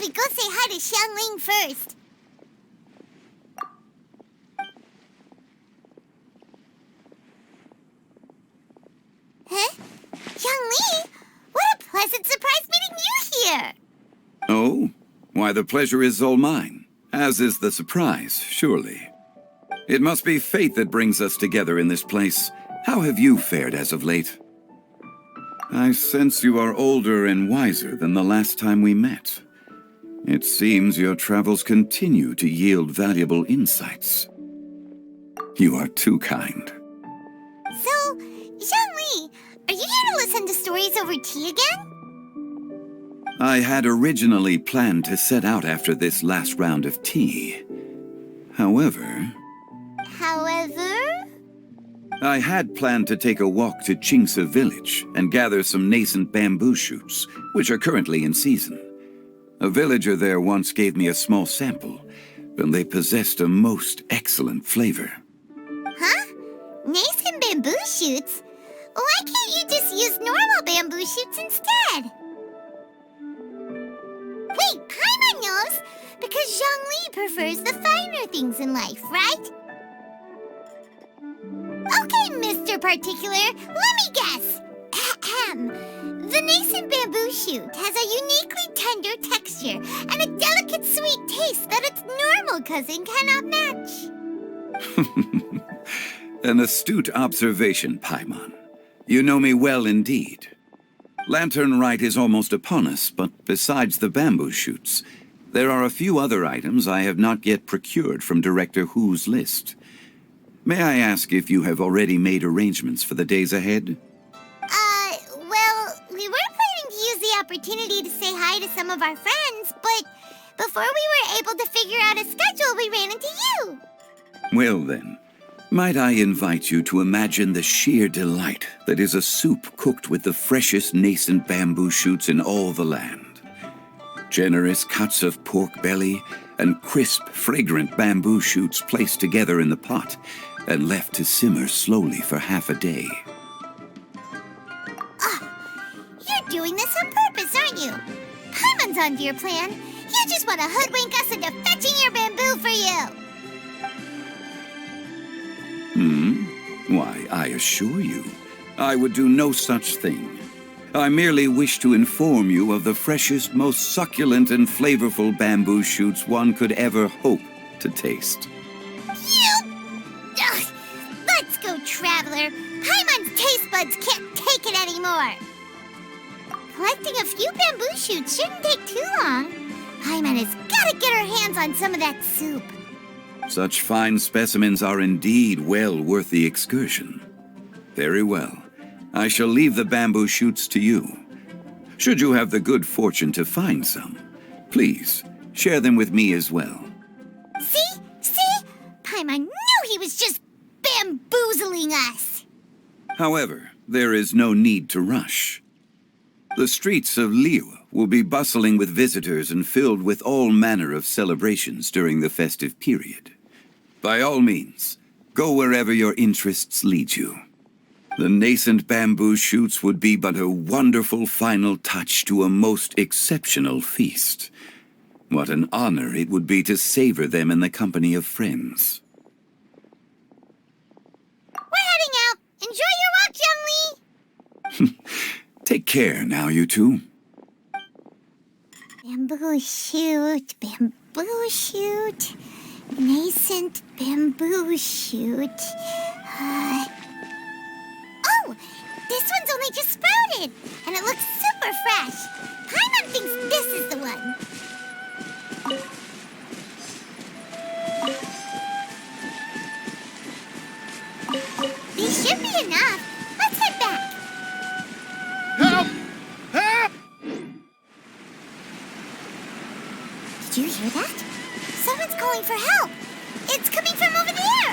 we go say hi to Xiangling first. Huh? Xiangling? What a pleasant surprise meeting you here! Oh? Why, the pleasure is all mine, as is the surprise, surely. It must be fate that brings us together in this place. How have you fared as of late? I sense you are older and wiser than the last time we met. It seems your travels continue to yield valuable insights. You are too kind. So, Xiangling, are you here to listen to stories over tea again? I had originally planned to set out after this last round of tea. However, I had planned to take a walk to Chimes village and gather some nascent bamboo shoots, which are currently in season. A villager there once gave me a small sample, and they possessed a most excellent flavor. Huh? Nascent bamboo shoots? Why can't you just use normal bamboo shoots instead? Wait, Paimon knows! Because Zhongli prefers the finer things in life, right? Okay, Mr. Particular, let me guess. Ahem. The nascent bamboo shoot has a uniquely tender texture and a delicate sweet taste that its normal cousin cannot match. An astute observation, Paimon. You know me well indeed. Lantern Rite is almost upon us, but besides the bamboo shoots, there are a few other items I have not yet procured from Director Hu's list. May I ask if you have already made arrangements for the days ahead? Well, we were planning to use the opportunity to say hi to some of our friends, but before we were able to figure out a schedule, we ran into you. Well then, might I invite you to imagine the sheer delight that is a soup cooked with the freshest nascent bamboo shoots in all the land. Generous cuts of pork belly and crisp, fragrant bamboo shoots placed together in the pot and left to simmer slowly for half a day. You're doing this on purpose, aren't you? Paimon's onto your plan. You just want to hoodwink us into fetching your bamboo for you. Why, I assure you, I would do no such thing. I merely wish to inform you of the freshest, most succulent and flavorful bamboo shoots one could ever hope to taste. Ugh. Let's go, Traveler. Paimon's taste buds can't take it anymore. Collecting a few bamboo shoots shouldn't take too long. Paimon has got to get her hands on some of that soup. Such fine specimens are indeed well worth the excursion. Very well. I shall leave the bamboo shoots to you. Should you have the good fortune to find some, please share them with me as well. See? Paimon knew he was just bamboozling us. However, there is no need to rush. The streets of Liyue will be bustling with visitors and filled with all manner of celebrations during the festive period. By all means, go wherever your interests lead you. The nascent bamboo shoots would be but a wonderful final touch to a most exceptional feast. What an honor it would be to savor them in the company of friends. We're heading out. Enjoy your walk, Young Lee. Take care now, you two. Bamboo shoot, nascent bamboo shoot. Oh, this one's only just sprouted, and it looks super fresh. Paimon thinks this is the one. These should be enough. Let's head back. Help! Help! Did you hear that? Someone's calling for help. It's coming from over there.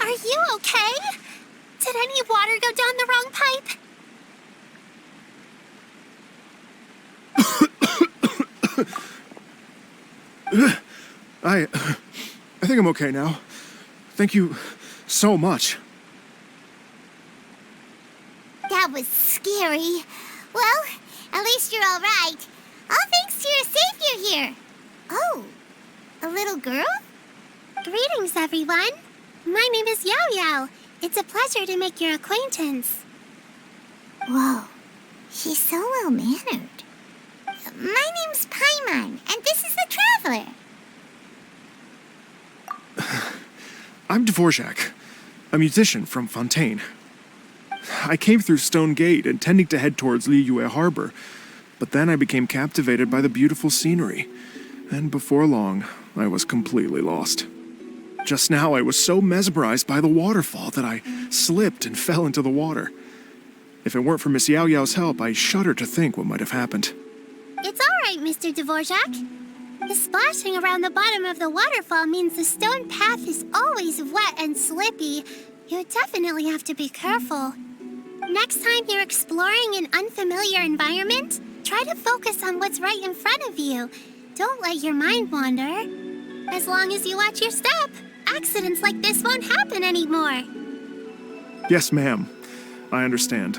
Are you okay? Did any water go down the wrong pipe? I think I'm okay now. Thank you so much. That was scary. Well, at least you're all right. All thanks to your savior here. Oh, a little girl? Greetings, everyone. My name is Yao Yao. It's a pleasure to make your acquaintance. Whoa, she's so well-mannered. My name's Paimon, and this is the Traveler. I'm Dvorak, a musician from Fontaine. I came through Stone Gate, intending to head towards Liyue Harbor, but then I became captivated by the beautiful scenery, and before long, I was completely lost. Just now, I was so mesmerized by the waterfall that I slipped and fell into the water. If it weren't for Miss Yao Yao's help, I shudder to think what might have happened. It's all right, Mr. Dvorak. The splashing around the bottom of the waterfall means the stone path is always wet and slippy. You definitely have to be careful. Next time you're exploring an unfamiliar environment, try to focus on what's right in front of you. Don't let your mind wander. As long as you watch your step, accidents like this won't happen anymore. Yes, ma'am. I understand.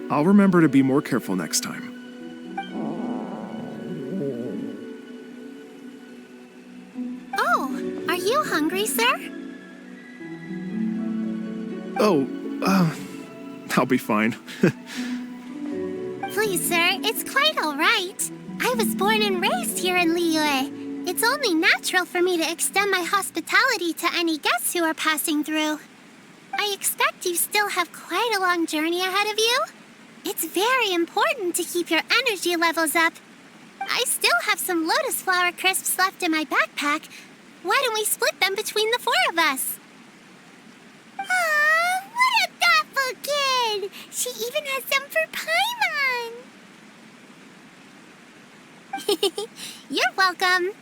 I'll remember to be more careful next time. Oh, are you hungry, sir? I'll be fine. Please, sir, it's quite all right. I was born and raised here in Liyue. It's only natural for me to extend my hospitality to any guests who are passing through. I expect you still have quite a long journey ahead of you. It's very important to keep your energy levels up. I still have some lotus flower crisps left in my backpack. Why don't we split them between the four of us? Aw, what a thoughtful kid! She even has some for Paimon. You're welcome.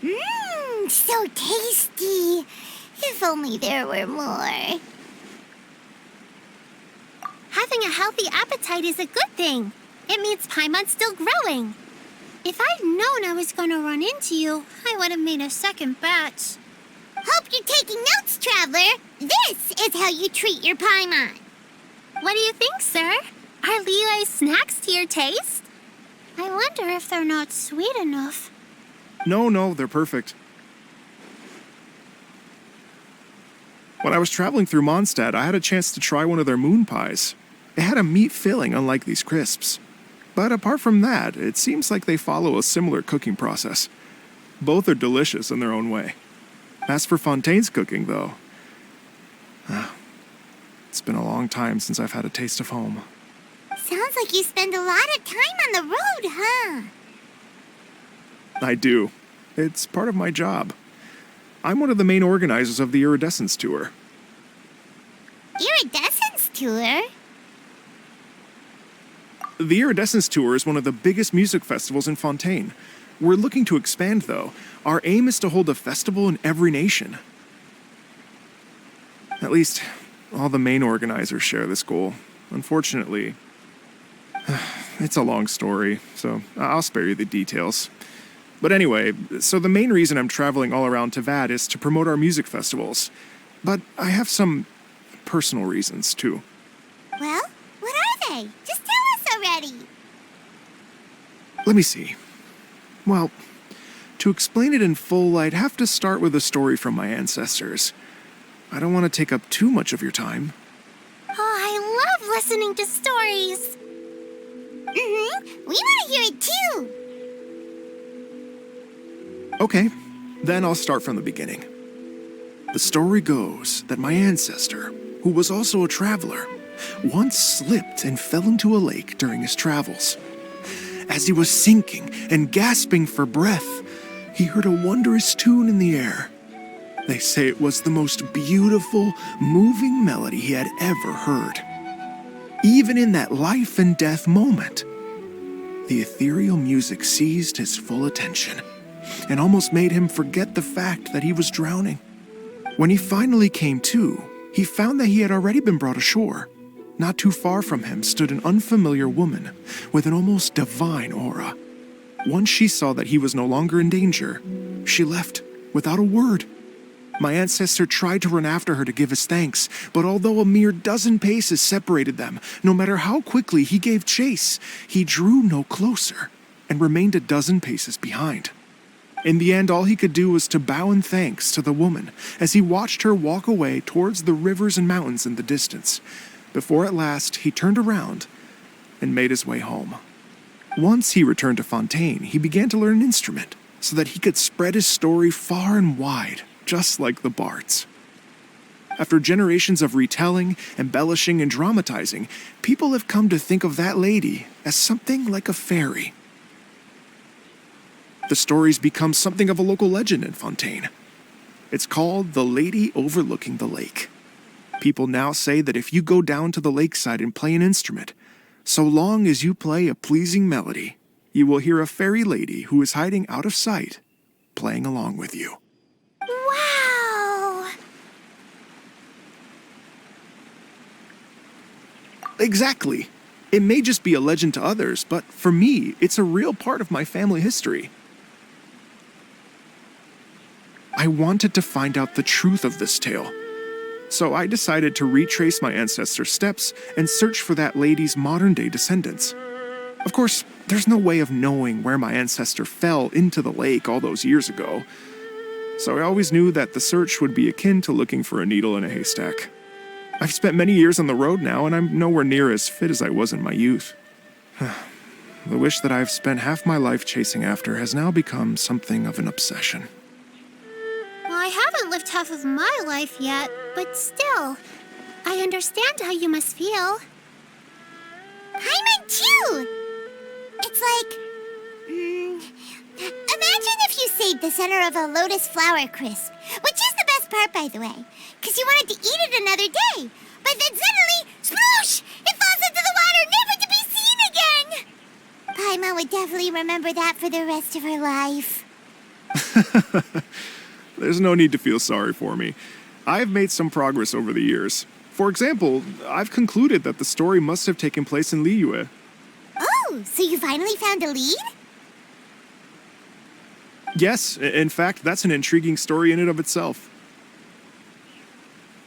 Mmm, so tasty. If only there were more. Having a healthy appetite is a good thing. It means Paimon's still growing. If I'd known I was going to run into you, I would have made a second batch. Hope you're taking notes, Traveler. This is how you treat your Paimon. What do you think, sir? Are Liyue snacks to your taste? I wonder if they're not sweet enough. No, they're perfect. When I was traveling through Mondstadt, I had a chance to try one of their moon pies. It had a meat filling, unlike these crisps. But apart from that, it seems like they follow a similar cooking process. Both are delicious in their own way. As for Fontaine's cooking, though, it's been a long time since I've had a taste of home. Sounds like you spend a lot of time on the road, huh? I do. It's part of my job. I'm one of the main organizers of the Iridescence Tour. Iridescence Tour? The Iridescence Tour is one of the biggest music festivals in Fontaine. We're looking to expand, though. Our aim is to hold a festival in every nation. At least, all the main organizers share this goal. Unfortunately, it's a long story, so I'll spare you the details. But anyway, so the main reason I'm traveling all around Tavad is to promote our music festivals. But I have some personal reasons, too. Well, what are they? Just tell us already. Let me see. Well, to explain it in full, I'd have to start with a story from my ancestors. I don't want to take up too much of your time. Oh, I love listening to stories. We want to hear it too. Okay, then I'll start from the beginning. The story goes that my ancestor, who was also a traveler, once slipped and fell into a lake during his travels. As he was sinking and gasping for breath, he heard a wondrous tune in the air. They say it was the most beautiful, moving melody he had ever heard. Even in that life and death moment, the ethereal music seized his full attention and almost made him forget the fact that he was drowning. When he finally came to, he found that he had already been brought ashore. Not too far from him stood an unfamiliar woman with an almost divine aura. Once she saw that he was no longer in danger, she left without a word. My ancestor tried to run after her to give his thanks, but although a mere dozen paces separated them, no matter how quickly he gave chase, he drew no closer and remained a dozen paces behind. In the end, all he could do was to bow in thanks to the woman as he watched her walk away towards the rivers and mountains in the distance, before at last he turned around and made his way home. Once he returned to Fontaine, he began to learn an instrument so that he could spread his story far and wide, just like the bards. After generations of retelling, embellishing, and dramatizing, people have come to think of that lady as something like a fairy. The story's become something of a local legend in Fontaine. It's called The Lady Overlooking the Lake. People now say that if you go down to the lakeside and play an instrument, so long as you play a pleasing melody, you will hear a fairy lady who is hiding out of sight, playing along with you. Wow! Exactly. It may just be a legend to others, but for me, it's a real part of my family history. I wanted to find out the truth of this tale, so I decided to retrace my ancestors' steps and search for that lady's modern-day descendants. Of course, there's no way of knowing where my ancestor fell into the lake all those years ago, so I always knew that the search would be akin to looking for a needle in a haystack. I've spent many years on the road now, and I'm nowhere near as fit as I was in my youth. The wish that I've spent half my life chasing after has now become something of an obsession. Well, I haven't lived half of my life yet, but still, I understand how you must feel. Paimon too! It's like... imagine if you saved the center of a lotus flower crisp, which is the best part, by the way, because you wanted to eat it another day. But then suddenly, sploosh! It falls into the water, never to be seen again! Paimon would definitely remember that for the rest of her life. There's no need to feel sorry for me. I've made some progress over the years. For example, I've concluded that the story must have taken place in Liyue. Oh, so you finally found a lead? Yes, in fact, that's an intriguing story in and of itself.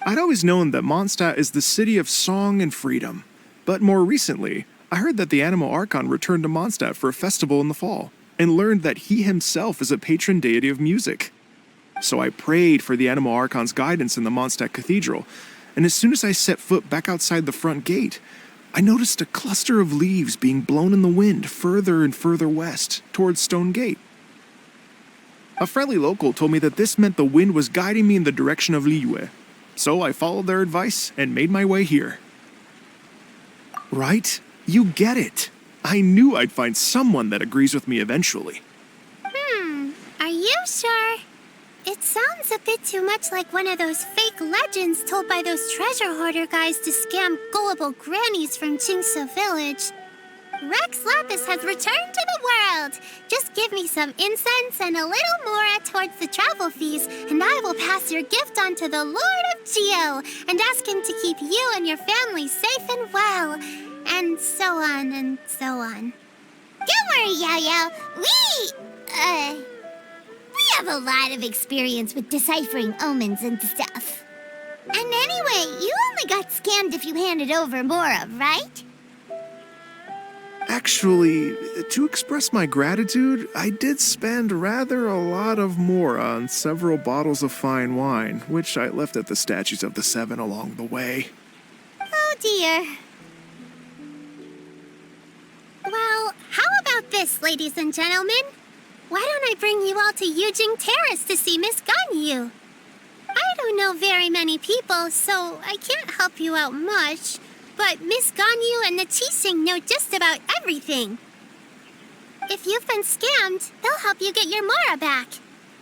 I'd always known that Mondstadt is the city of song and freedom, but more recently, I heard that the Anemo Archon returned to Mondstadt for a festival in the fall, and learned that he himself is a patron deity of music. So I prayed for the Anemo Archon's guidance in the Mondstadt Cathedral, and as soon as I set foot back outside the front gate, I noticed a cluster of leaves being blown in the wind further and further west, towards Stone Gate. A friendly local told me that this meant the wind was guiding me in the direction of Liyue, so I followed their advice and made my way here. Right? You get it. I knew I'd find someone that agrees with me eventually. Are you sure? It sounds a bit too much like one of those fake legends told by those treasure hoarder guys to scam gullible grannies from Chingsa Village. Rex Lapis has returned to the world. Just give me some incense and a little more towards the travel fees, and I will pass your gift on to the Lord of Geo and ask him to keep you and your family safe and well, and so on and so on. Don't worry, Yao Yao. We have a lot of experience with deciphering omens and stuff. And anyway, you only got scammed if you handed over Mora, right? Actually, to express my gratitude, I did spend rather a lot of more on several bottles of fine wine, which I left at the Statues of the Seven along the way. Oh dear. Well, how about this, ladies and gentlemen? Why don't I bring you all to Yujing Terrace to see Miss Ganyu? I don't know very many people, so I can't help you out much. But Miss Ganyu and the Qixing know just about everything. If you've been scammed, they'll help you get your Mora back.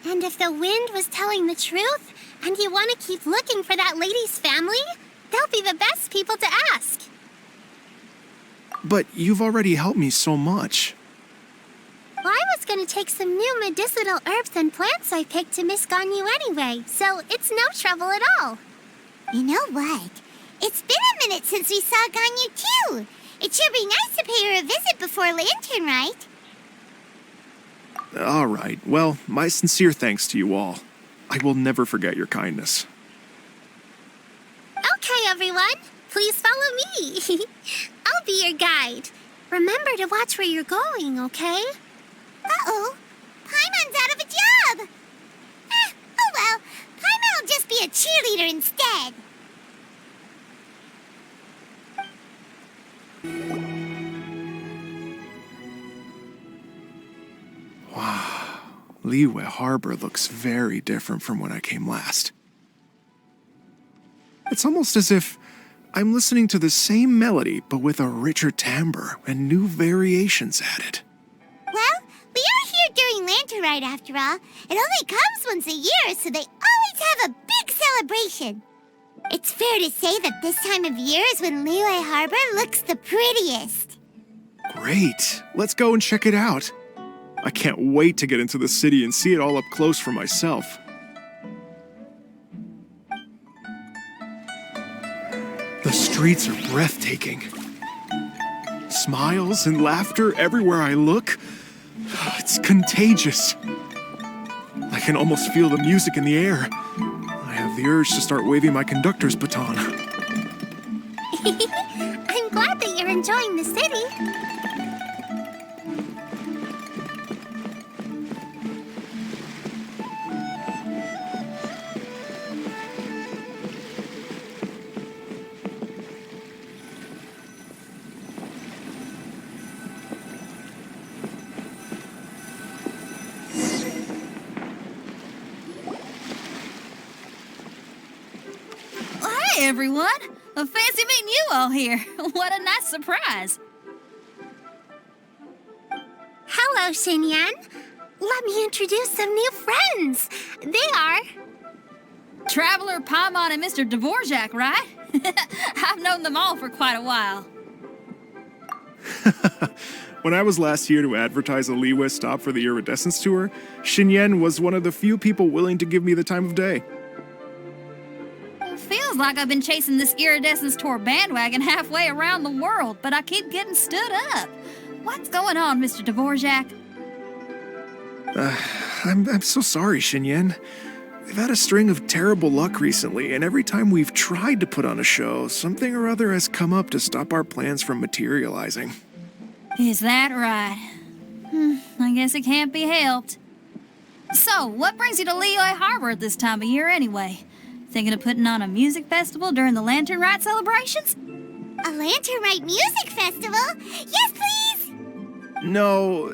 And if the wind was telling the truth, and you want to keep looking for that lady's family, they'll be the best people to ask. But you've already helped me so much. Well, I was going to take some new medicinal herbs and plants I picked to Miss Ganyu anyway, so it's no trouble at all. You know what? It's been a minute since we saw Ganyu too. It should be nice to pay her a visit before Lantern, right? All right, well, my sincere thanks to you all. I will never forget your kindness. Okay, everyone. Please follow me. I'll be your guide. Remember to watch where you're going, okay? Uh-oh. Paimon's out of a job. Oh well. Paimon will just be a cheerleader instead. Wow. Liyue Harbor looks very different from when I came last. It's almost as if I'm listening to the same melody, but with a richer timbre and new variations added. Well, we are here during Lantern Rite after all. It only comes once a year, so they always have a big celebration. It's fair to say that this time of year is when Liyue Harbor looks the prettiest. Great. Let's go and check it out. I can't wait to get into the city and see it all up close for myself. The streets are breathtaking. Smiles and laughter everywhere I look. It's contagious. I can almost feel the music in the air. I have the urge to start waving my conductor's baton. I'm glad that you're enjoying the city. Hey everyone! Fancy meeting you all here. What a nice surprise. Hello, Xinyan. Let me introduce some new friends. They are... Traveler, Paimon, and Mr. Dvorak, right? I've known them all for quite a while. When I was last here to advertise a Liyue stop for the Iridescence Tour, Xinyan was one of the few people willing to give me the time of day. Feels like I've been chasing this Iridescence Tour bandwagon halfway around the world, but I keep getting stood up. What's going on, Mr. Dvorak? I'm so sorry, Xinyan. We've had a string of terrible luck recently, and every time we've tried to put on a show, something or other has come up to stop our plans from materializing. Is that right? I guess it can't be helped. So, what brings you to Liyue Harbor at this time of year anyway? Thinking of putting on a music festival during the Lantern Rite celebrations? A Lantern Rite music festival? Yes, please! No,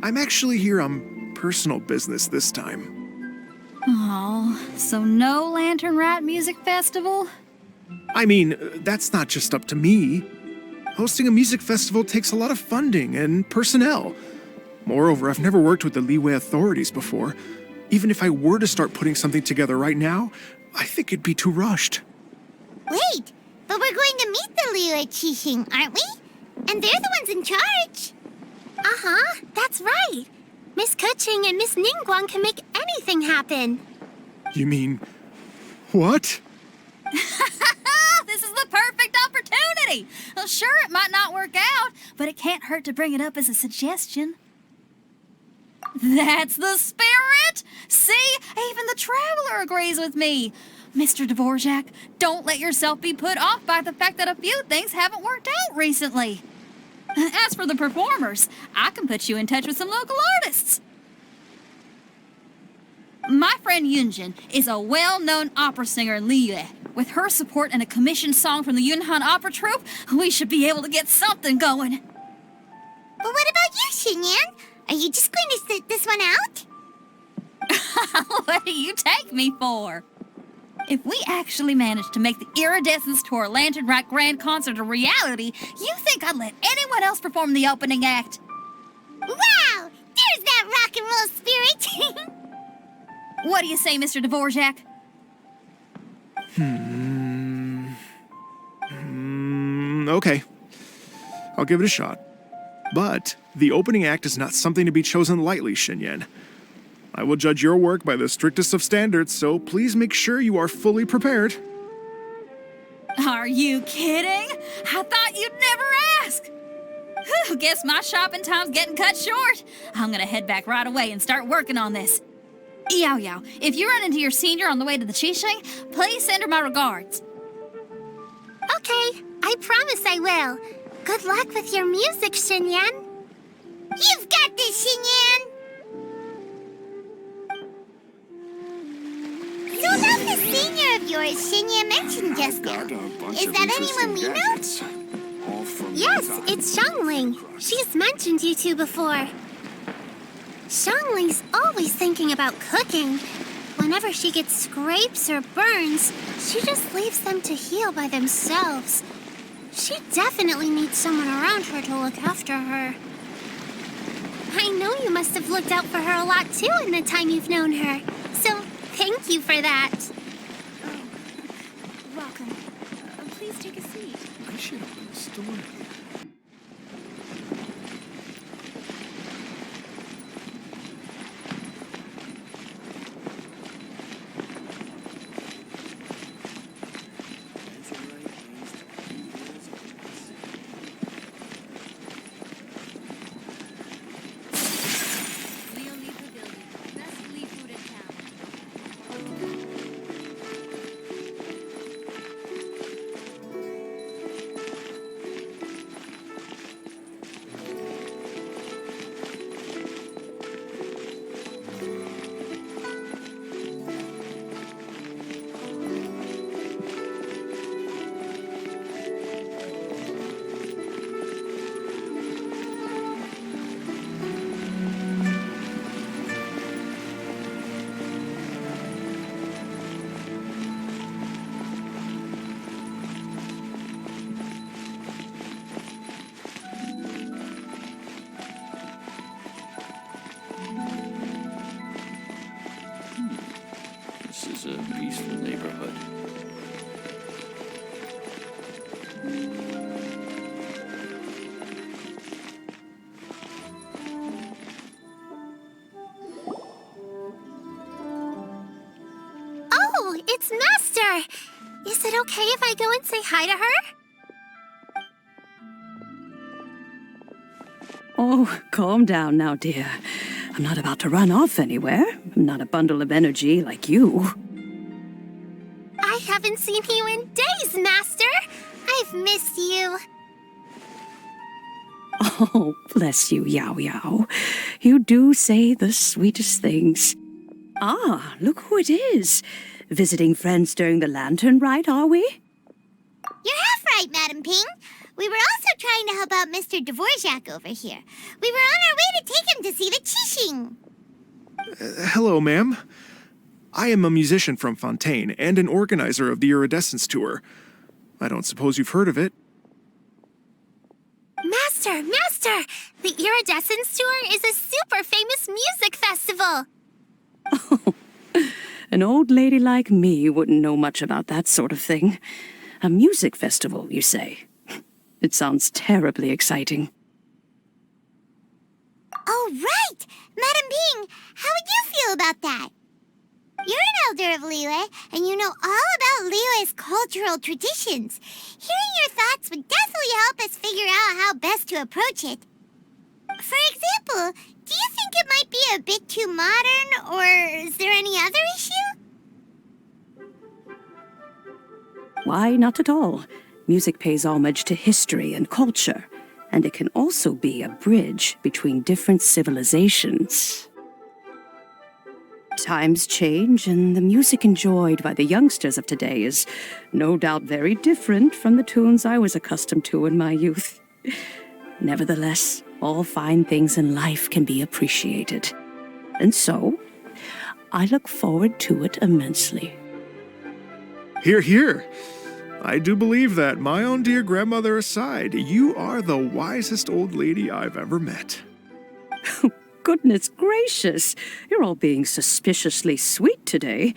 I'm actually here on personal business this time. Oh, so no Lantern Rite music festival? I mean, that's not just up to me. Hosting a music festival takes a lot of funding and personnel. Moreover, I've never worked with the Liyue authorities before. Even if I were to start putting something together right now, I think it'd be too rushed. Wait, but we're going to meet the Liyue Qixing, aren't we? And they're the ones in charge. Uh-huh, that's right. Miss Keqing and Miss Ningguang can make anything happen. You mean... what? This is the perfect opportunity! Well, sure, it might not work out, but it can't hurt to bring it up as a suggestion. That's the spirit! See, even the Traveler agrees with me. Mr. Dvorak, don't let yourself be put off by the fact that a few things haven't worked out recently. As for the performers, I can put you in touch with some local artists. My friend Yunjin is a well-known opera singer in Liyue. With her support and a commissioned song from the Yunhan Opera Troupe, we should be able to get something going. But what about you, Xinyan? Are you just going to sit this one out? What do you take me for? If we actually manage to make the Iridescence Tour Lantern Rite Grand Concert a reality, you think I'd let anyone else perform the opening act? Wow! There's that rock and roll spirit! What do you say, Mr. Dvorak? Okay. I'll give it a shot. But the opening act is not something to be chosen lightly, Xinyan. I will judge your work by the strictest of standards, so please make sure you are fully prepared. Are you kidding? I thought you'd never ask. Whew, guess my shopping time's getting cut short. I'm gonna head back right away and start working on this. Yao Yao, if you run into your senior on the way to the Qixing, please send her my regards. Okay, I promise I will. Good luck with your music, Xinyan. You've got this, Xinyan! So about the senior of yours Xinyan mentioned just now. Is that anyone we know? Yes, it's Xiangling. She's mentioned you two before. Xiangling's always thinking about cooking. Whenever she gets scrapes or burns, she just leaves them to heal by themselves. She definitely needs someone around her to look after her. I know you must have looked out for her a lot too in the time you've known her. So, thank you for that. Welcome. Please take a seat. I should open the store here. This is a peaceful neighborhood. Oh, it's Master! Is it okay if I go and say hi to her? Oh, calm down now, dear. I'm not about to run off anywhere. I'm not a bundle of energy like you. I haven't seen you in days, Master! I've missed you. Oh, bless you, Yao Yao. You do say the sweetest things. Ah, look who it is. Visiting friends during the lantern rite, are we? You're half right, Madam Ping. We were also trying to help out Mr. Dvorak over here. We were on our way to take him to see the Qixing. Hello, ma'am. I am a musician from Fontaine and an organizer of the Iridescence Tour. I don't suppose you've heard of it. Master! The Iridescence Tour is a super famous music festival. Oh, an old lady like me wouldn't know much about that sort of thing. A music festival, you say? It sounds terribly exciting. Oh, right! Madam Ping, how would you feel about that? You're an elder of Liyue, and you know all about Liyue's cultural traditions. Hearing your thoughts would definitely help us figure out how best to approach it. For example, do you think it might be a bit too modern, or is there any other issue? Why, not at all. Music pays homage to history and culture, and it can also be a bridge between different civilizations. Times change, and the music enjoyed by the youngsters of today is no doubt very different from the tunes I was accustomed to in my youth. Nevertheless, all fine things in life can be appreciated. And so, I look forward to it immensely. Hear, hear. I do believe that, my own dear grandmother aside, you are the wisest old lady I've ever met. Goodness gracious, you're all being suspiciously sweet today.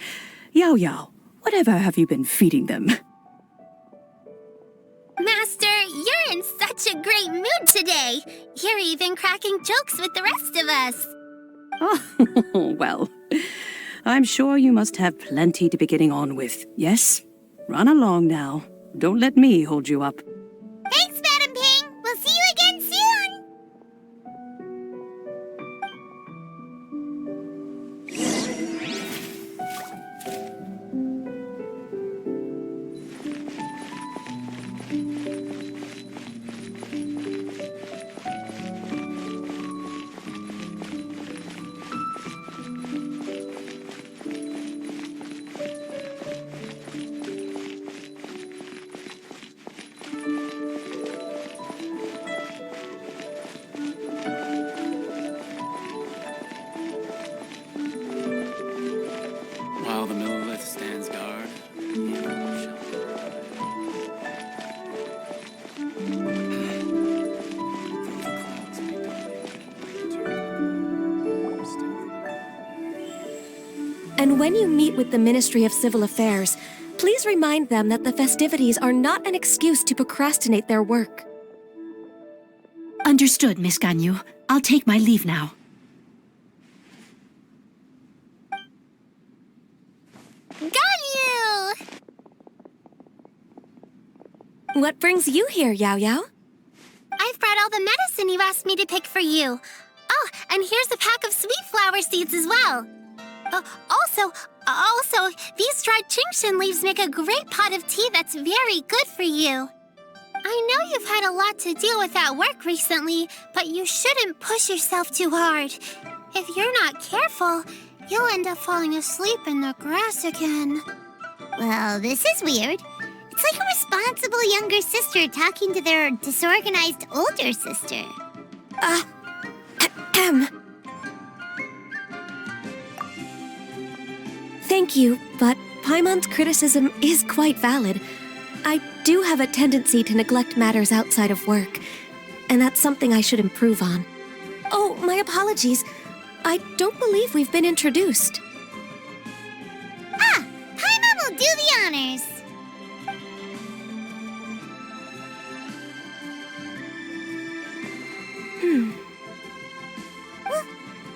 Yao Yao, whatever have you been feeding them? Master, you're in such a great mood today. You're even cracking jokes with the rest of us. Oh, well, I'm sure you must have plenty to be getting on with, yes? Run along now. Don't let me hold you up. Thanks, Madam Ping. We'll see you again soon. And when you meet with the Ministry of Civil Affairs, please remind them that the festivities are not an excuse to procrastinate their work. Understood, Miss Ganyu. I'll take my leave now. Ganyu! What brings you here, Yao Yao? I've brought all the medicine you asked me to pick for you. Oh, and here's a pack of sweet flower seeds as well. Also, these dried Chingshin leaves make a great pot of tea that's very good for you. I know you've had a lot to deal with at work recently, but you shouldn't push yourself too hard. If you're not careful, you'll end up falling asleep in the grass again. Well, this is weird. It's like a responsible younger sister talking to their disorganized older sister. Thank you, but Paimon's criticism is quite valid. I do have a tendency to neglect matters outside of work, and that's something I should improve on. Oh, my apologies. I don't believe we've been introduced. Paimon will do the honors.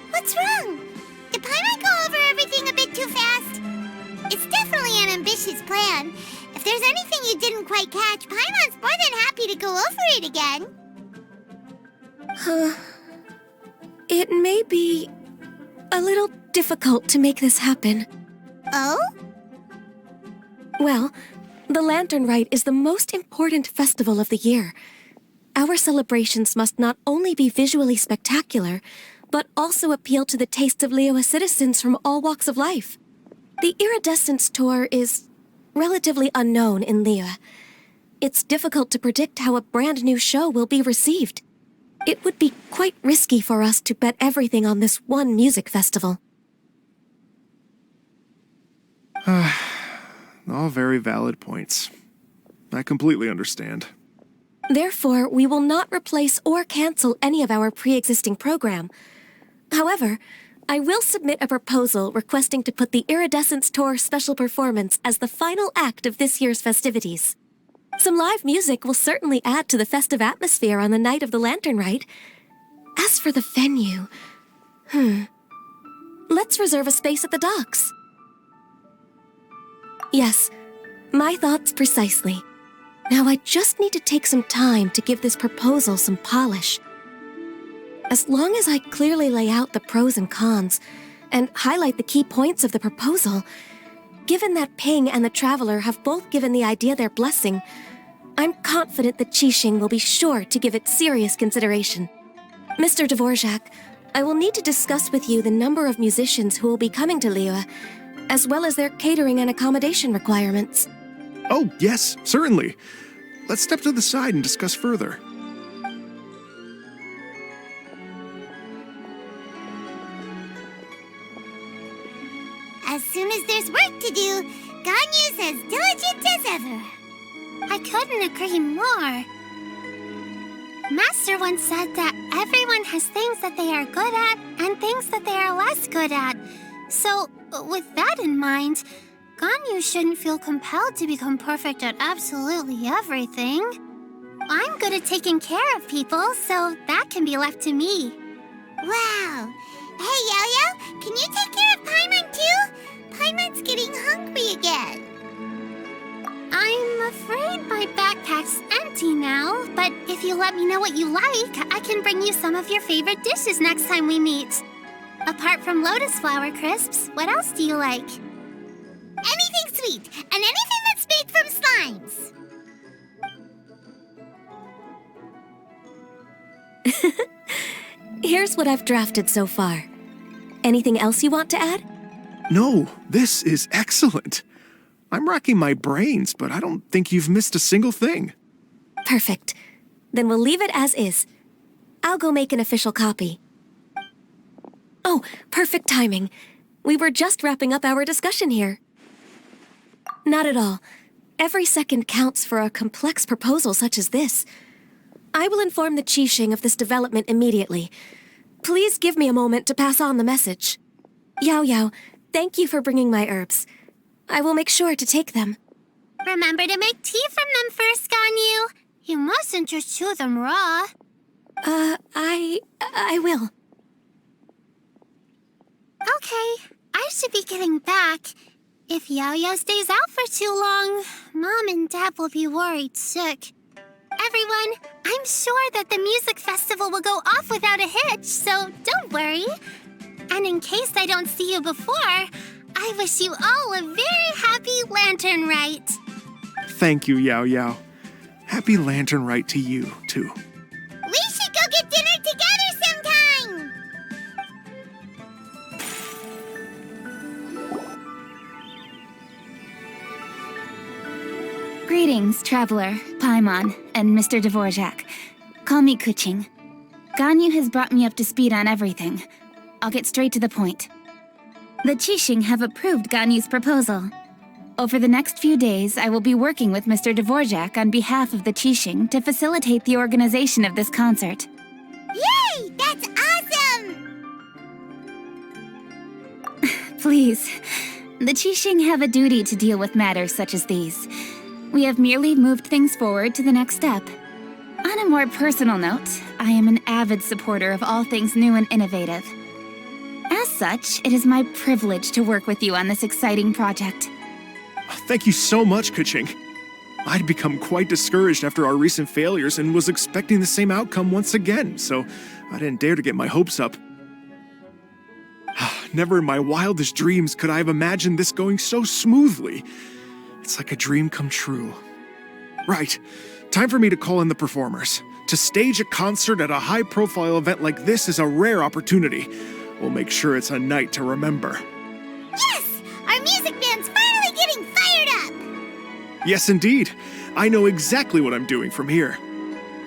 What's wrong? Did Paimon go over everything a bit too fast? It's definitely an ambitious plan. If there's anything you didn't quite catch, Paimon's more than happy to go over it again. It may be a little difficult to make this happen. Oh? Well, the Lantern Rite is the most important festival of the year. Our celebrations must not only be visually spectacular, but also appeal to the tastes of Liyue citizens from all walks of life. The Iridescence Tour is relatively unknown in Liyue. It's difficult to predict how a brand new show will be received. It would be quite risky for us to bet everything on this one music festival. All very valid points. I completely understand. Therefore, we will not replace or cancel any of our pre-existing program. However, I will submit a proposal requesting to put the Iridescence Tour special performance as the final act of this year's festivities. Some live music will certainly add to the festive atmosphere on the night of the Lantern Rite. As for the venue, let's reserve a space at the docks. Yes, my thoughts precisely. Now I just need to take some time to give this proposal some polish. As long as I clearly lay out the pros and cons, and highlight the key points of the proposal, given that Ping and the Traveler have both given the idea their blessing, I'm confident that Qixing will be sure to give it serious consideration. Mr. Dvorak, I will need to discuss with you the number of musicians who will be coming to Liyue, as well as their catering and accommodation requirements. Oh, yes, certainly. Let's step to the side and discuss further. As soon as there's work to do, Ganyu's as diligent as ever. I couldn't agree more. Master once said that everyone has things that they are good at and things that they are less good at. So, with that in mind, Ganyu shouldn't feel compelled to become perfect at absolutely everything. I'm good at taking care of people, so that can be left to me. Wow. Hey, Yo-Yo, can you take care of Paimon too? Paimon's getting hungry again. I'm afraid my backpack's empty now, but if you let me know what you like, I can bring you some of your favorite dishes next time we meet. Apart from lotus flower crisps, what else do you like? Anything sweet, and anything that's made from slimes. Here's what I've drafted so far. Anything else you want to add? No, this is excellent. I'm racking my brains, but I don't think you've missed a single thing. Perfect. Then we'll leave it as is. I'll go make an official copy. Oh, perfect timing. We were just wrapping up our discussion here. Not at all. Every second counts for a complex proposal such as this. I will inform the Qixing of this development immediately. Please give me a moment to pass on the message. Yao Yao, Thank you for bringing my herbs. I will make sure to take them. Remember to make tea from them first, Ganyu. You mustn't just chew them raw. I will. Okay, I should be getting back. If Yao stays out for too long, Mom and Dad will be worried sick. Everyone, I'm sure that the music festival will go off without a hitch, so don't worry. And in case I don't see you before, I wish you all a very happy Lantern Rite. Thank you, Yao Yao. Happy Lantern Rite to you, too. We should go get dinner together sometime! Greetings, Traveler, Paimon, and Mr. Dvorak. Call me Kuching. Ganyu has brought me up to speed on everything. I'll get straight to the point. The Qixing have approved Ganyu's proposal. Over the next few days, I will be working with Mr. Dvorak on behalf of the Qixing to facilitate the organization of this concert. Yay! That's awesome! Please, the Qixing have a duty to deal with matters such as these. We have merely moved things forward to the next step. On a more personal note, I am an avid supporter of all things new and innovative. As such, it is my privilege to work with you on this exciting project. Thank you so much, Kuching. I'd become quite discouraged after our recent failures and was expecting the same outcome once again, so I didn't dare to get my hopes up. Never in my wildest dreams could I have imagined this going so smoothly. It's like a dream come true. Right, time for me to call in the performers. To stage a concert at a high-profile event like this is a rare opportunity. We'll make sure it's a night to remember. Yes! Our music band's finally getting fired up! Yes, indeed. I know exactly what I'm doing from here.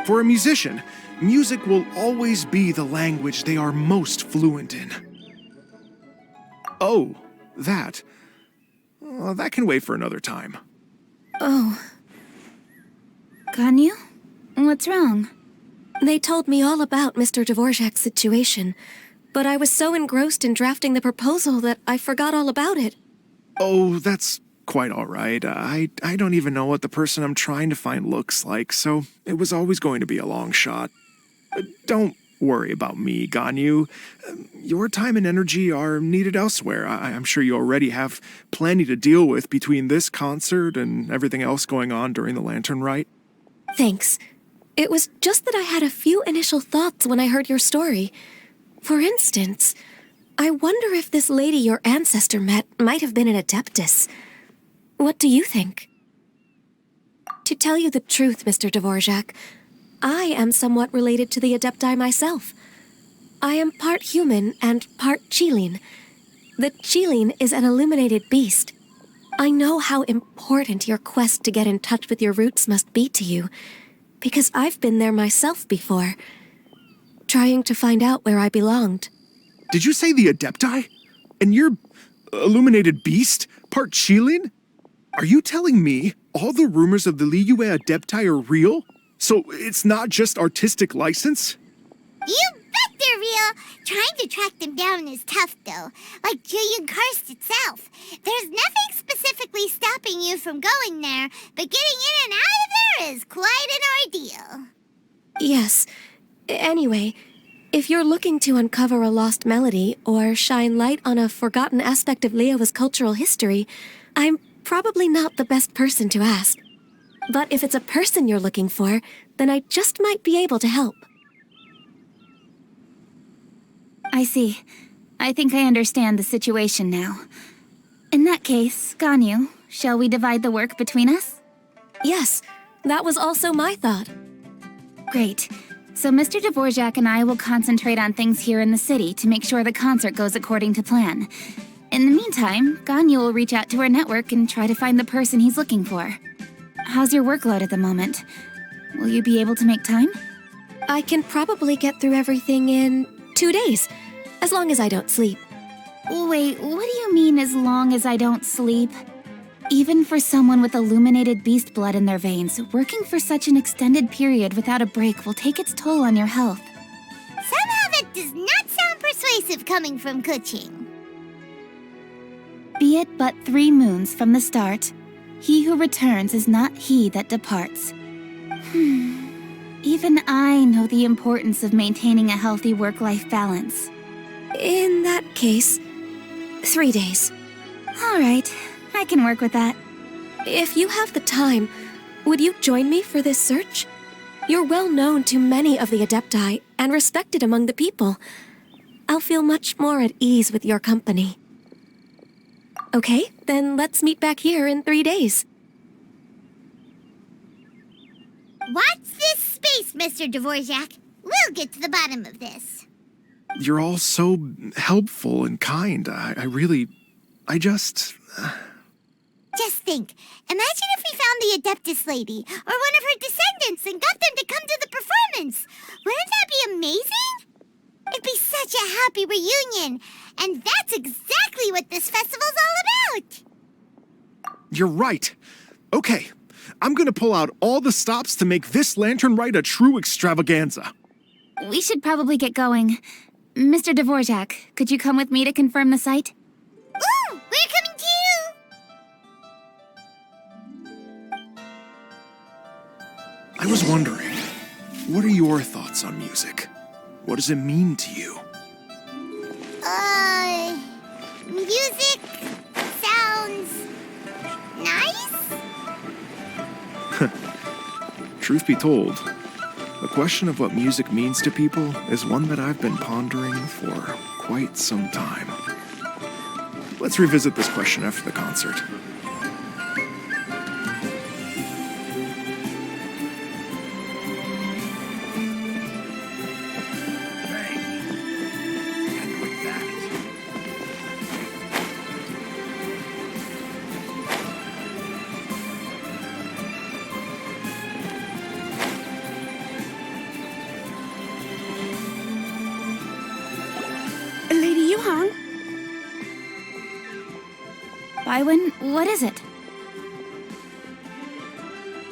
For a musician, music will always be the language they are most fluent in. Oh, that. Well, that can wait for another time. Oh. Ganyu? What's wrong? They told me all about Mr. Dvorak's situation, but I was so engrossed in drafting the proposal that I forgot all about it. Oh, that's quite all right. I don't even know what the person I'm trying to find looks like, so it was always going to be a long shot. Don't worry about me, Ganyu. Your time and energy are needed elsewhere. I'm sure you already have plenty to deal with between this concert and everything else going on during the Lantern Rite. Thanks. It was just that I had a few initial thoughts when I heard your story. For instance, I wonder if this lady your ancestor met might have been an Adeptus. What do you think? To tell you the truth, Mr. Dvorak, I am somewhat related to the Adepti myself. I am part human and part Qilin. The Qilin is an illuminated beast. I know how important your quest to get in touch with your roots must be to you, because I've been there myself before, trying to find out where I belonged. Did you say the Adepti? And you're illuminated beast? Part Qilin? Are you telling me all the rumors of the Liyue Adepti are real? So it's not just artistic license? You bet they're real! Trying to track them down is tough, though. Like Julian Karst itself. There's nothing specifically stopping you from going there, but getting in and out of there is quite an ordeal. Yes. Anyway, if you're looking to uncover a lost melody or shine light on a forgotten aspect of Liyue's cultural history, I'm probably not the best person to ask. But if it's a person you're looking for, then I just might be able to help. I see. I think I understand the situation now. In that case, Ganyu, shall we divide the work between us? Yes, that was also my thought. Great. So Mr. Dvorak and I will concentrate on things here in the city to make sure the concert goes according to plan. In the meantime, Ganyu will reach out to our network and try to find the person he's looking for. How's your workload at the moment? Will you be able to make time? I can probably get through everything in 2 days, as long as I don't sleep. Wait, what do you mean as long as I don't sleep? Even for someone with illuminated beast blood in their veins, working for such an extended period without a break will take its toll on your health. Somehow that does not sound persuasive coming from Kuching. Be it but 3 moons from the start, he who returns is not he that departs. Even I know the importance of maintaining a healthy work-life balance. In that case, 3 days. All right, I can work with that. If you have the time, would you join me for this search? You're well known to many of the Adepti and respected among the people. I'll feel much more at ease with your company. Okay, then let's meet back here in 3 days. Watch this space, Mr. Dvorak. We'll get to the bottom of this. You're all so helpful and kind. I just... Just think, imagine if we found the Adeptus lady, or one of her descendants, and got them to come to the performance. Wouldn't that be amazing? It'd be such a happy reunion, and that's exactly what this festival's all about. You're right. Okay, I'm gonna pull out all the stops to make this lantern rite a true extravaganza. We should probably get going. Mr. Dvorak, could you come with me to confirm the site? Ooh, we're coming too! I was wondering, what are your thoughts on music? What does it mean to you? Music sounds nice? Truth be told, the question of what music means to people is one that I've been pondering for quite some time. Let's revisit this question after the concert. Lady Yuhang? Baiwen, what is it?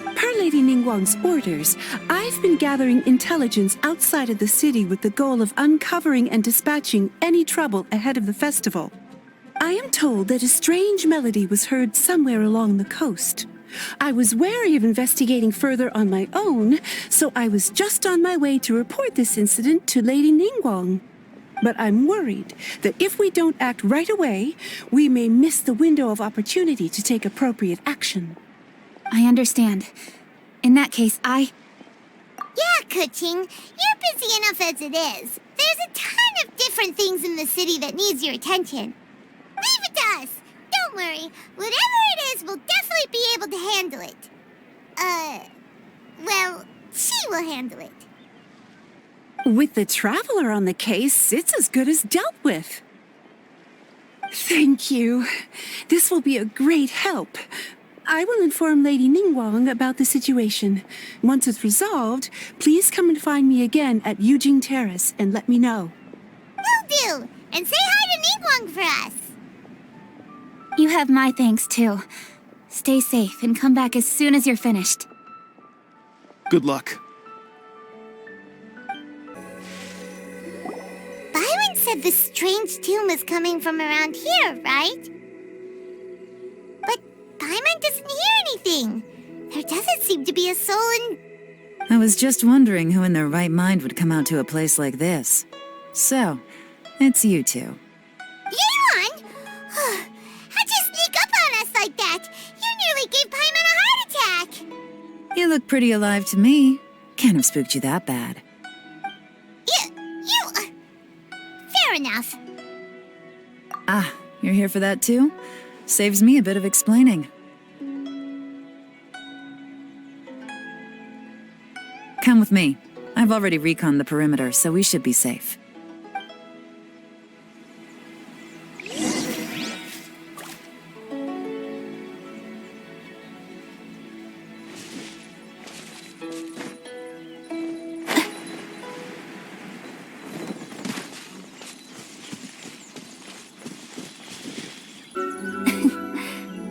Per Lady Ningguang's orders, I've been gathering intelligence outside of the city with the goal of uncovering and dispatching any trouble ahead of the festival. I am told that a strange melody was heard somewhere along the coast. I was wary of investigating further on my own, so I was just on my way to report this incident to Lady Ningguang. But I'm worried that if we don't act right away, we may miss the window of opportunity to take appropriate action. I understand. In that case, Yeah, Kuching, you're busy enough as it is. There's a ton of different things in the city that needs your attention. Leave it to us. Don't worry. Whatever it is, we'll definitely be able to handle it. Well, she will handle it. With the Traveler on the case, it's as good as dealt with. Thank you. This will be a great help. I will inform Lady Ningguang about the situation. Once it's resolved, please come and find me again at Yujing Terrace and let me know. Will do. And say hi to Ningguang for us. you have my thanks too. Stay safe and come back as soon as you're finished. Good luck. Byron said the strange tune was coming from around here, right? But Paimon doesn't hear anything. There doesn't seem to be a soul in... I was just wondering who in their right mind would come out to a place like this. So, it's you two. Yeon! How'd you sneak up on us like that? You nearly gave Paimon a heart attack! You look pretty alive to me. Can't have spooked you that bad. Fair enough. Ah, you're here for that too? Saves me a bit of explaining. Come with me. I've already reconned the perimeter, so we should be safe.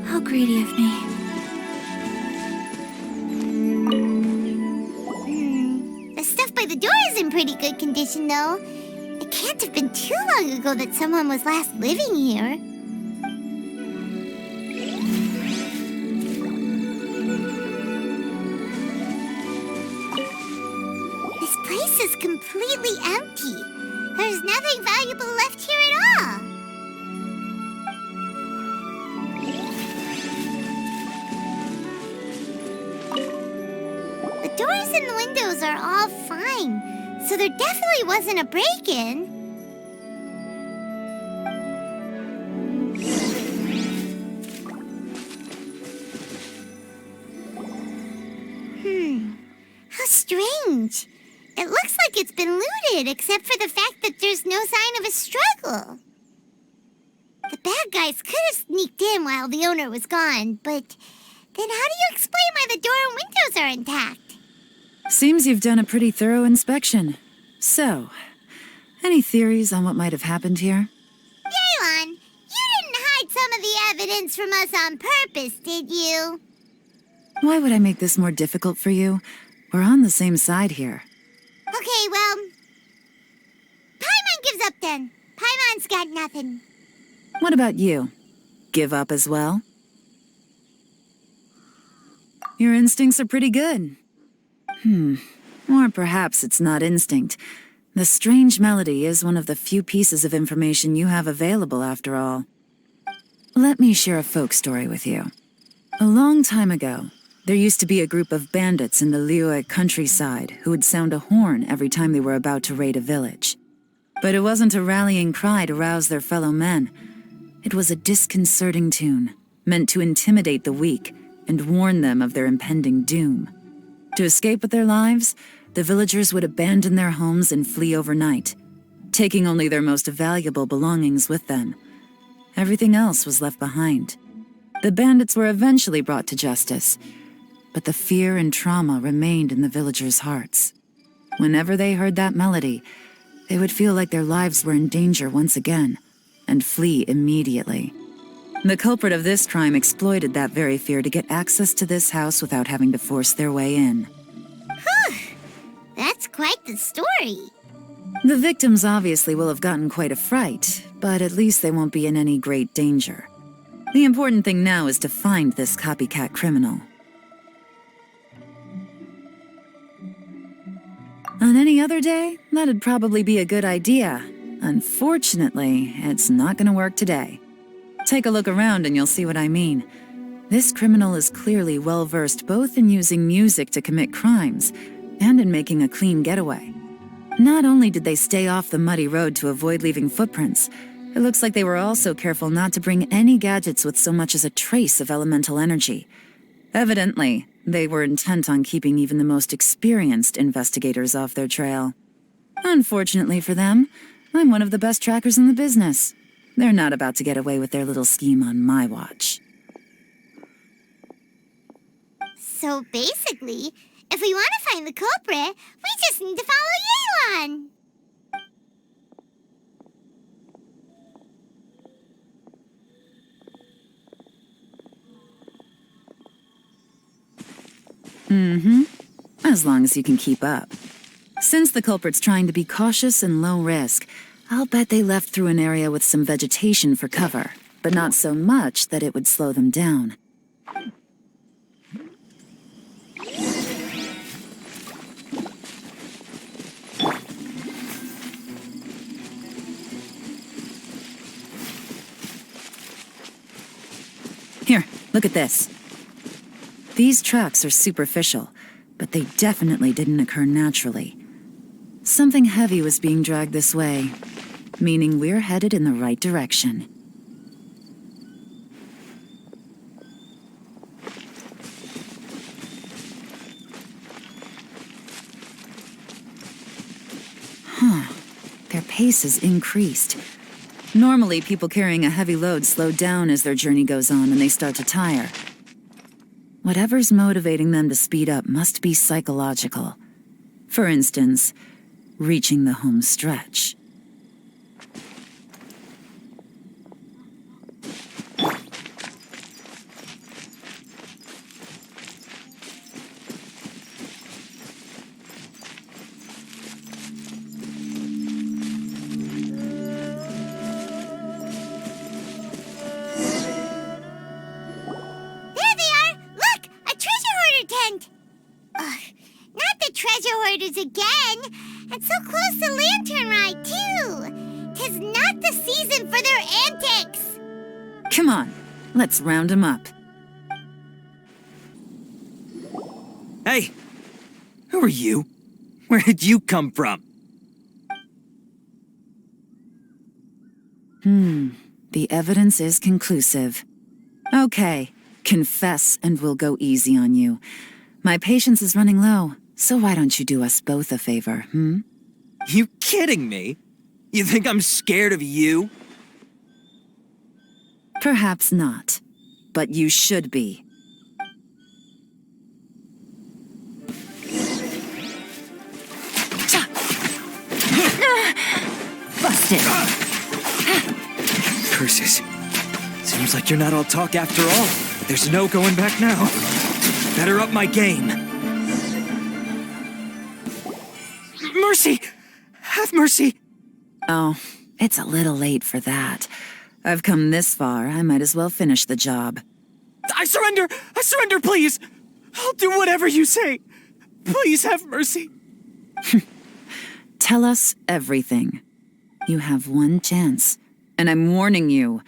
How greedy of me. The stuff by the door is in pretty good condition, though. It can't have been too long ago that someone was last living here. completely empty. There's nothing valuable left here at all. The doors and the windows are all fine, so there definitely wasn't a break-in. How strange. It looks like it's been looted, except for the fact that there's no sign of a struggle. The bad guys could have sneaked in while the owner was gone, but then how do you explain why the door and windows are intact? Seems you've done a pretty thorough inspection. So, any theories on what might have happened here? Yelan, you didn't hide some of the evidence from us on purpose, did you? Why would I make this more difficult for you? We're on the same side here. Okay, well, Paimon gives up then. Paimon's got nothing. What about you? Give up as well? Your instincts are pretty good. Or perhaps it's not instinct. The strange melody is one of the few pieces of information you have available after all. Let me share a folk story with you. A long time ago, there used to be a group of bandits in the Liyue countryside who would sound a horn every time they were about to raid a village. But it wasn't a rallying cry to rouse their fellow men. It was a disconcerting tune, meant to intimidate the weak and warn them of their impending doom. To escape with their lives, the villagers would abandon their homes and flee overnight, taking only their most valuable belongings with them. Everything else was left behind. The bandits were eventually brought to justice, but the fear and trauma remained in the villagers' hearts. Whenever they heard that melody, they would feel like their lives were in danger once again, and flee immediately. The culprit of this crime exploited that very fear to get access to this house without having to force their way in. That's quite the story. The victims obviously will have gotten quite a fright, but at least they won't be in any great danger. The important thing now is to find this copycat criminal. On any other day, that'd probably be a good idea. Unfortunately, it's not gonna work today. Take a look around and you'll see what I mean. This criminal is clearly well-versed both in using music to commit crimes and in making a clean getaway. Not only did they stay off the muddy road to avoid leaving footprints, it looks like they were also careful not to bring any gadgets with so much as a trace of elemental energy. Evidently, they were intent on keeping even the most experienced investigators off their trail. Unfortunately for them, I'm one of the best trackers in the business. They're not about to get away with their little scheme on my watch. So basically, if we want to find the culprit, we just need to follow Yelan. As long as you can keep up. Since the culprit's trying to be cautious and low risk, I'll bet they left through an area with some vegetation for cover, but not so much that it would slow them down. Here, look at this. These tracks are superficial, but they definitely didn't occur naturally. Something heavy was being dragged this way, meaning we're headed in the right direction. Their pace has increased. Normally, people carrying a heavy load slow down as their journey goes on and they start to tire. Whatever's motivating them to speed up must be psychological. For instance, reaching the home stretch. Not the treasure hoarders again. And so close to Lantern Rite, too! 'Tis not the season for their antics! Come on, let's round 'em up. Hey! Who are you? Where did you come from? The evidence is conclusive. Okay, confess and we'll go easy on you. My patience is running low, so why don't you do us both a favor, You kidding me? You think I'm scared of you? Perhaps not, but you should be. Busted! Curses. Seems like you're not all talk after all. There's no going back now. Better up my game. Mercy! Have mercy! Oh, it's a little late for that. I've come this far, I might as well finish the job. I surrender! I surrender, please! I'll do whatever you say. Please have mercy. Tell us everything. You have one chance, and I'm warning you.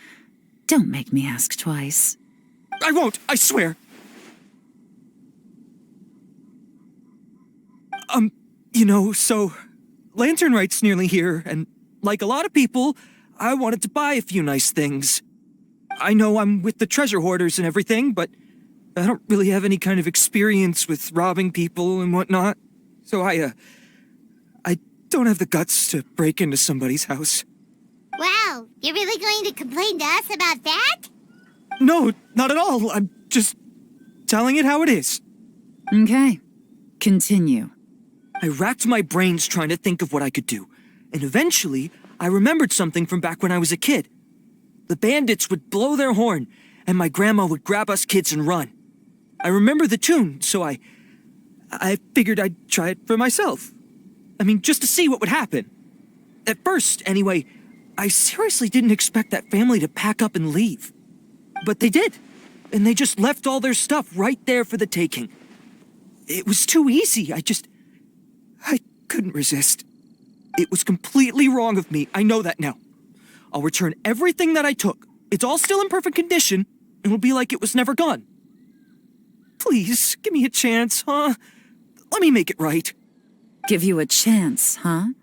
Don't make me ask twice. I won't, I swear. So Lantern Rite's nearly here, and like a lot of people, I wanted to buy a few nice things. I know I'm with the treasure hoarders and everything, but I don't really have any kind of experience with robbing people and whatnot. So I don't have the guts to break into somebody's house. Wow, you're really going to complain to us about that? No, not at all. I'm just telling it how it is. Okay, continue. I racked my brains trying to think of what I could do, and eventually I remembered something from back when I was a kid. The bandits would blow their horn, and my grandma would grab us kids and run. I remember the tune, so I figured I'd try it for myself. I mean, just to see what would happen. At first, anyway, I seriously didn't expect that family to pack up and leave. But they did, and they just left all their stuff right there for the taking. It was too easy, I couldn't resist. It was completely wrong of me, I know that now. I'll return everything that I took. It's all still in perfect condition, and it'll be like it was never gone. Please, give me a chance, huh? Let me make it right. Give you a chance, huh?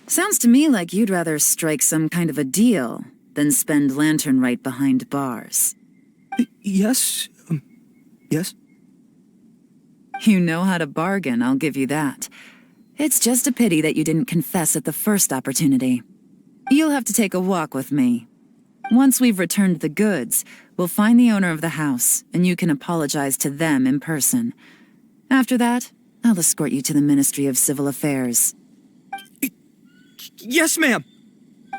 Sounds to me like you'd rather strike some kind of a deal than spend Lantern Rite behind bars. Yes? Yes? You know how to bargain, I'll give you that. It's just a pity that you didn't confess at the first opportunity. You'll have to take a walk with me. Once we've returned the goods, we'll find the owner of the house, and you can apologize to them in person. After that, I'll escort you to the Ministry of Civil Affairs. Yes, ma'am!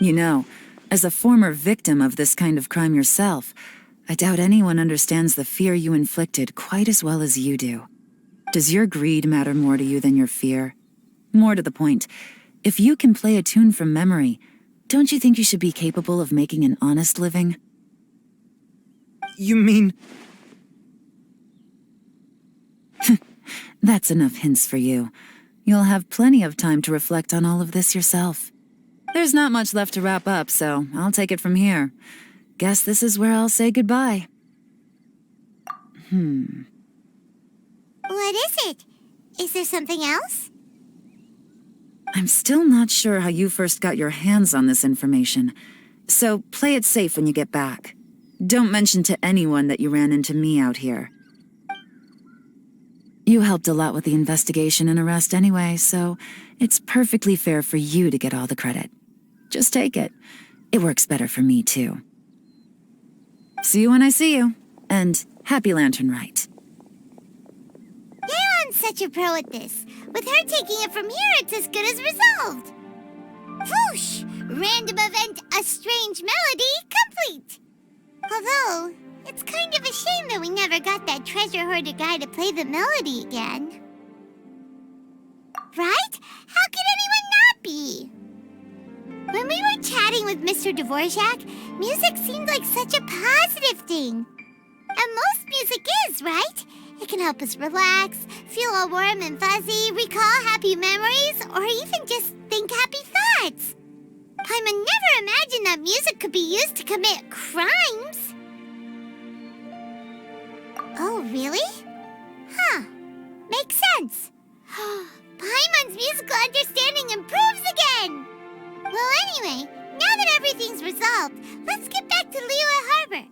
You know, as a former victim of this kind of crime yourself, I doubt anyone understands the fear you inflicted quite as well as you do. Does your greed matter more to you than your fear? More to the point, if you can play a tune from memory, don't you think you should be capable of making an honest living? You mean... That's enough hints for you. You'll have plenty of time to reflect on all of this yourself. There's not much left to wrap up, so I'll take it from here. Guess this is where I'll say goodbye. What is it? Is there something else? I'm still not sure how you first got your hands on this information, so play it safe when you get back. Don't mention to anyone that you ran into me out here. You helped a lot with the investigation and arrest anyway, so it's perfectly fair for you to get all the credit. Just take it. It works better for me, too. See you when I see you, and happy Lantern Rite. Leon's such a pro at this. With her taking it from here, it's as good as resolved. Whoosh! Random event, a strange melody, complete! Although, it's kind of a shame that we never got that treasure hoarder guy to play the melody again. Right? How could anyone not be? When we were chatting with Mr. Dvorak, music seemed like such a positive thing. And most music is, right? It can help us relax, feel all warm and fuzzy, recall happy memories, or even just think happy thoughts. Paimon never imagined that music could be used to commit crimes. Oh, really? Huh. Makes sense. Paimon's musical understanding improves again! Well, anyway, now that everything's resolved, let's get back to Liyue Harbor.